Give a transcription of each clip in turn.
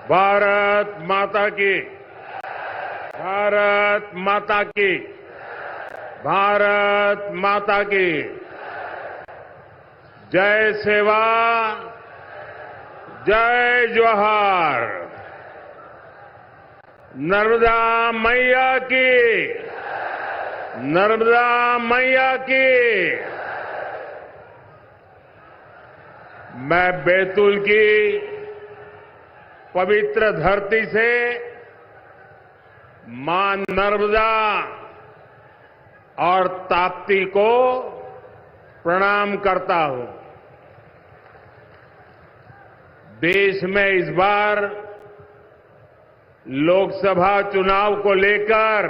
भारत माता की, भारत माता की, भारत माता की। जय सेवा, जय जोहार। नर्मदा मैया की, नर्मदा मैया की। मैं बैतूल की पवित्र धरती से मां नर्मदा और ताप्ती को प्रणाम करता हूं। देश में इस बार लोकसभा चुनाव को लेकर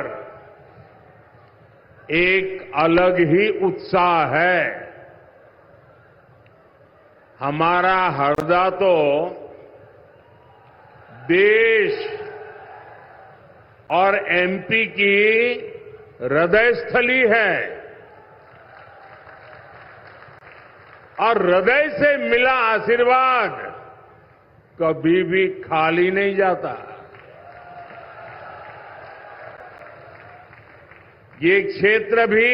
एक अलग ही उत्साह है। हमारा हरदा तो देश और एमपी की हृदय स्थली है और हृदय से मिला आशीर्वाद कभी भी खाली नहीं जाता। ये क्षेत्र भी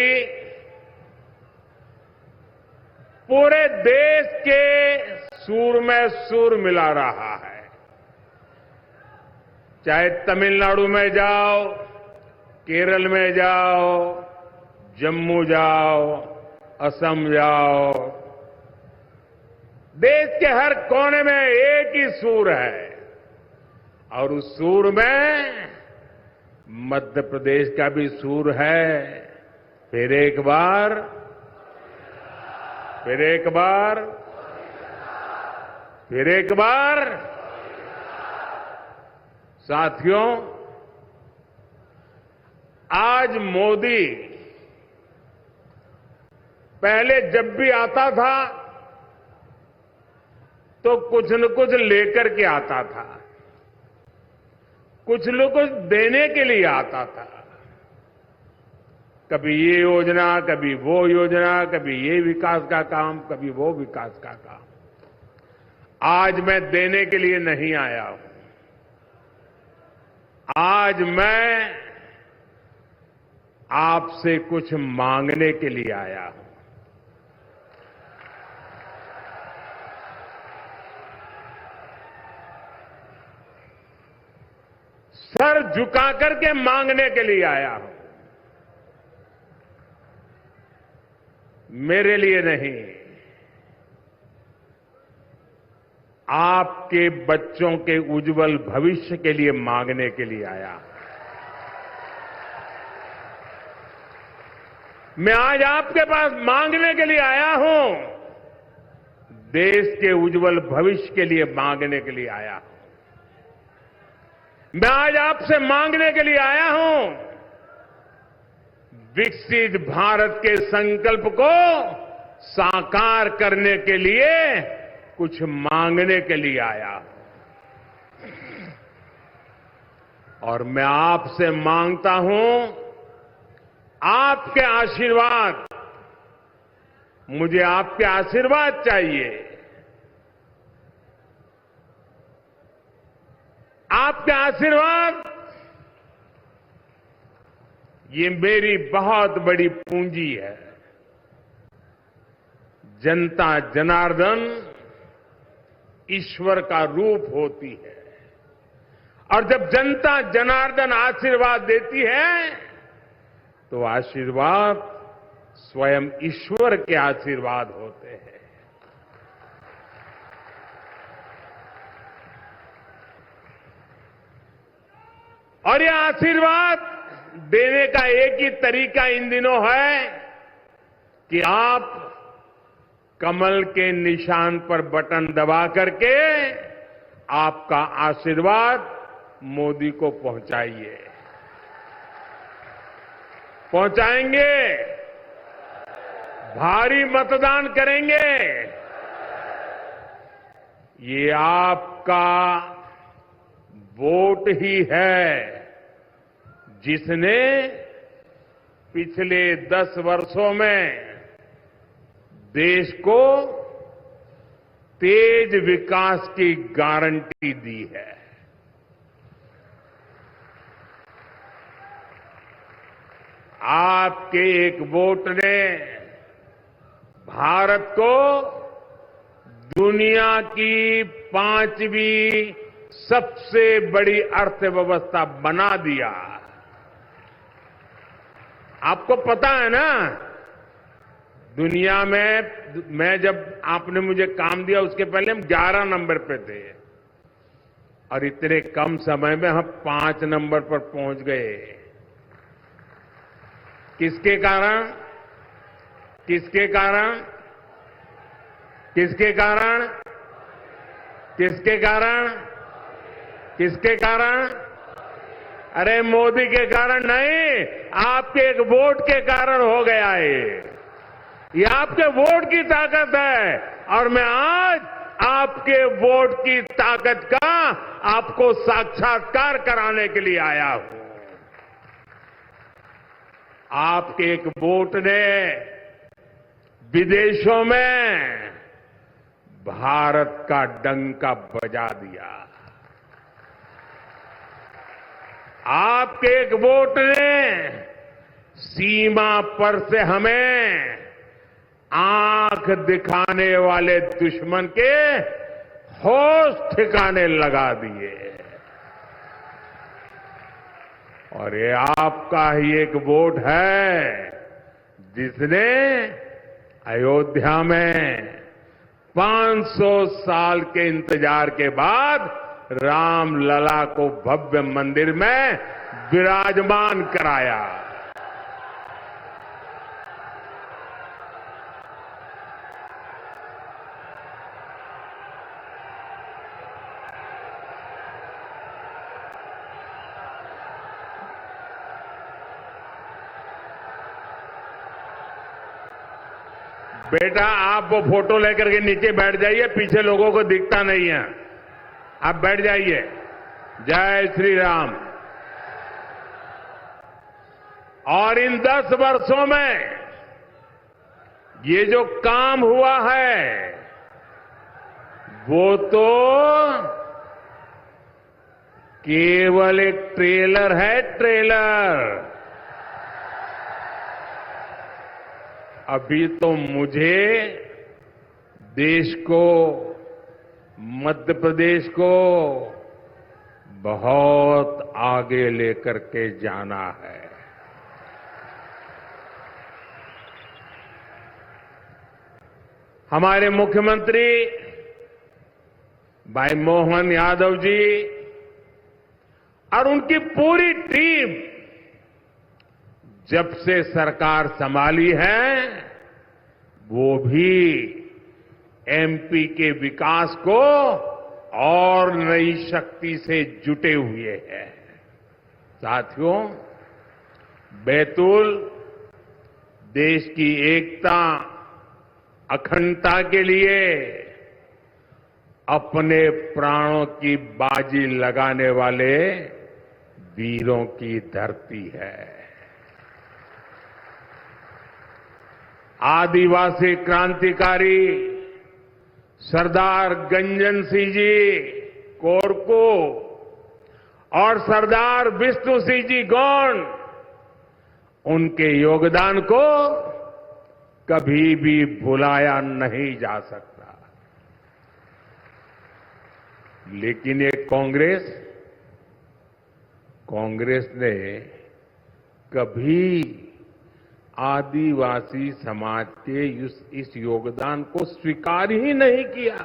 पूरे देश के सुर में सुर मिला रहा है। चाहे तमिलनाडु में जाओ, केरल में जाओ, जम्मू जाओ, असम जाओ, देश के हर कोने में एक ही सुर है और उस सुर में मध्य प्रदेश का भी सुर है। फिर एक बार, फिर एक बार, फिर एक बार। साथियों, आज मोदी पहले जब भी आता था तो कुछ न कुछ लेकर के आता था, कुछ न कुछ देने के लिए आता था। कभी ये योजना, कभी वो योजना, कभी ये विकास का काम, कभी वो विकास का काम। आज मैं देने के लिए नहीं आया हूं। आज मैं आपसे कुछ मांगने के लिए आया हूं। सर झुका करके मांगने के लिए आया हूं। मेरे लिए नहीं, आपके बच्चों के उज्जवल भविष्य के लिए मांगने के लिए आया हूं। मैं आज आपके पास मांगने के लिए आया हूं, देश के उज्जवल भविष्य के लिए मांगने के लिए आया हूं। मैं आज आपसे मांगने के लिए आया हूं, विकसित भारत के संकल्प को साकार करने के लिए कुछ मांगने के लिए आया हूं। और मैं आपसे मांगता हूं आपके आशीर्वाद। मुझे आपके आशीर्वाद चाहिए। आपके आशीर्वाद ये मेरी बहुत बड़ी पूंजी है। जनता जनार्दन ईश्वर का रूप होती है और जब जनता जनार्दन आशीर्वाद देती है तो आशीर्वाद स्वयं ईश्वर के आशीर्वाद होते हैं। और यह आशीर्वाद देने का एक ही तरीका इन दिनों है कि आप कमल के निशान पर बटन दबा करके आपका आशीर्वाद मोदी को पहुंचाइए। पहुंचाएंगे, भारी मतदान करेंगे। ये आपका वोट ही है जिसने पिछले 10 वर्षों में देश को तेज विकास की गारंटी दी है। आपके एक वोट ने भारत को दुनिया की 5वीं सबसे बड़ी अर्थव्यवस्था बना दिया। आपको पता है ना, दुनिया में मैं जब आपने मुझे काम दिया उसके पहले हम 11 नंबर पे थे और इतने कम समय में हम 5 नंबर पर पहुंच गए। किसके कारण? किसके कारण? किसके कारण? किसके कारण? किसके कारण? अरे मोदी के कारण नहीं, आपके एक वोट के कारण हो गया है। ये आपके वोट की ताकत है और मैं आज आपके वोट की ताकत का आपको साक्षात्कार कराने के लिए आया हूं। आपके एक वोट ने विदेशों में भारत का डंका बजा दिया। आपके एक वोट ने सीमा पर से हमें आंख दिखाने वाले दुश्मन के होश ठिकाने लगा दिए। और ये आपका ही एक वोट है जिसने अयोध्या में 500 साल के इंतजार के बाद राम लला को भव्य मंदिर में विराजमान कराया। बेटा आप वो फोटो लेकर के नीचे बैठ जाइए, पीछे लोगों को दिखता नहीं है, आप बैठ जाइए। जय श्री राम। और इन 10 वर्षों में ये जो काम हुआ है वो तो केवल एक ट्रेलर है, ट्रेलर। अभी तो मुझे देश को, मध्य प्रदेश को बहुत आगे लेकर के जाना है। हमारे मुख्यमंत्री भाई मोहन यादव जी और उनकी पूरी टीम जब से सरकार संभाली है वो भी एमपी के विकास को और नई शक्ति से जुटे हुए हैं। साथियों, बैतूल देश की एकता, अखंडता के लिए अपने प्राणों की बाजी लगाने वाले वीरों की धरती है। आदिवासी क्रांतिकारी सरदार गंजन सिंह जी कोरको और सरदार विष्णु सिंह जी गौंड, उनके योगदान को कभी भी भुलाया नहीं जा सकता। लेकिन ये कांग्रेस ने कभी आदिवासी समाज के इस योगदान को स्वीकार ही नहीं किया।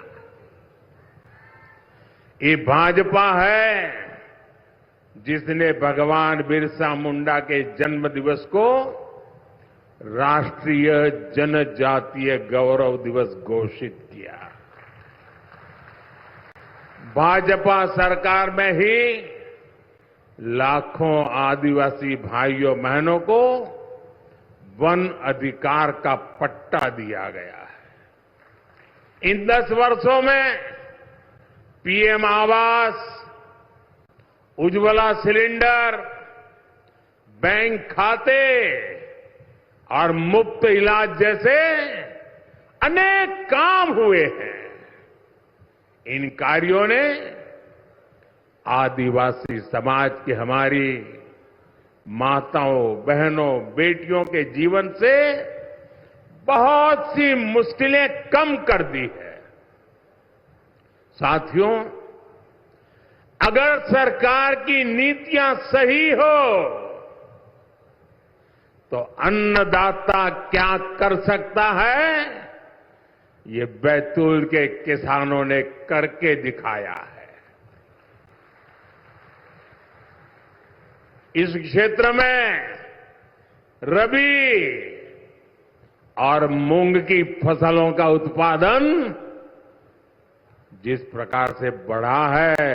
ये भाजपा है जिसने भगवान बिरसा मुंडा के जन्म दिवस को राष्ट्रीय जनजातीय गौरव दिवस घोषित किया। भाजपा सरकार में ही लाखों आदिवासी भाइयों बहनों को वन अधिकार का पट्टा दिया गया है। इन 10 वर्षों में पीएम आवास, उज्ज्वला सिलेंडर, बैंक खाते और मुफ्त इलाज जैसे अनेक काम हुए हैं। इन कार्यों ने आदिवासी समाज की हमारी माताओं, बहनों, बेटियों के जीवन से बहुत सी मुश्किलें कम कर दी है। साथियों, अगर सरकार की नीतियां सही हो तो अन्नदाता क्या कर सकता है, ये बैतूल के किसानों ने करके दिखाया है। इस क्षेत्र में रबी और मूंग की फसलों का उत्पादन जिस प्रकार से बढ़ा है,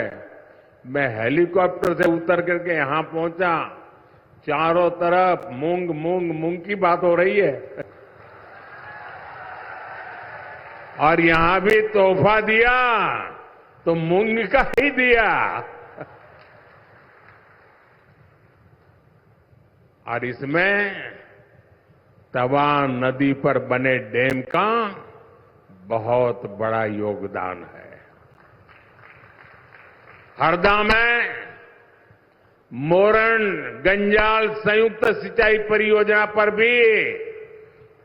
मैं हेलीकॉप्टर से उतर करके यहां पहुंचा, चारों तरफ मूंग मूंग मूंग की बात हो रही है। और यहां भी तोहफा दिया तो मूंग का ही दिया। और इसमें तवा नदी पर बने डैम का बहुत बड़ा योगदान है। हरदा में मोरन गंजाल संयुक्त सिंचाई परियोजना पर भी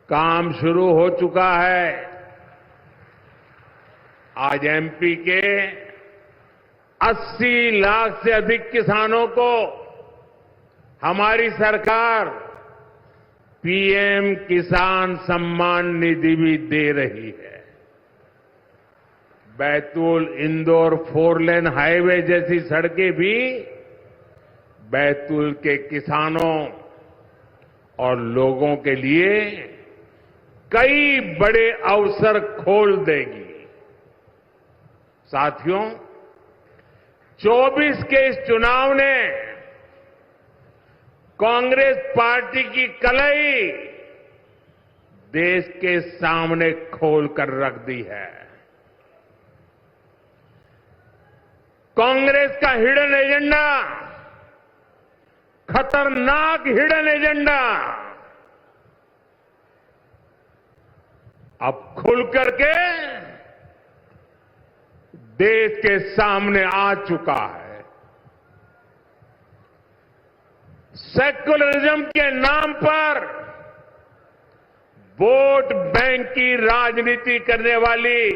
काम शुरू हो चुका है। आज एमपी के 80 लाख से अधिक किसानों को हमारी सरकार पीएम किसान सम्मान निधि भी दे रही है। बैतूल इंदौर 4 लेन हाईवे जैसी सड़कें भी बैतूल के किसानों और लोगों के लिए कई बड़े अवसर खोल देगी। साथियों, 24 के इस चुनाव ने कांग्रेस पार्टी की कलई देश के सामने खोलकर रख दी है। कांग्रेस का हिडन एजेंडा, खतरनाक हिडन एजेंडा अब खुल करके देश के सामने आ चुका है। सेक्युलरिज्म के नाम पर वोट बैंक की राजनीति करने वाली,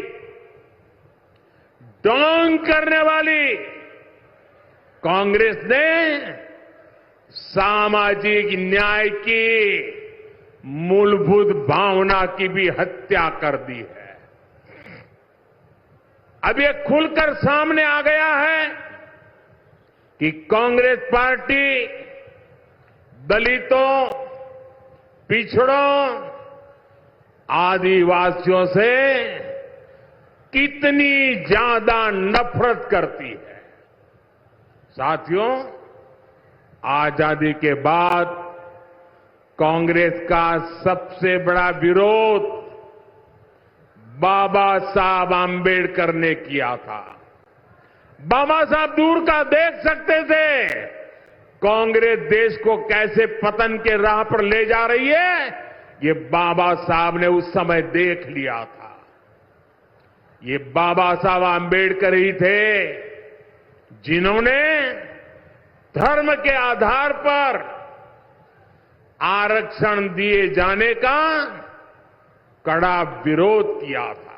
डोंग करने वाली कांग्रेस ने सामाजिक न्याय की मूलभूत भावना की भी हत्या कर दी है। अब ये खुलकर सामने आ गया है कि कांग्रेस पार्टी दलितों, पिछड़ों, आदिवासियों से कितनी ज्यादा नफरत करती है। साथियों, आजादी के बाद कांग्रेस का सबसे बड़ा विरोध बाबा साहब आंबेडकर ने किया था। बाबा साहब दूर का देख सकते थे कांग्रेस देश को कैसे पतन के राह पर ले जा रही है, ये बाबा साहब ने उस समय देख लिया था। ये बाबा साहब आंबेडकर ही थे जिन्होंने धर्म के आधार पर आरक्षण दिए जाने का कड़ा विरोध किया था।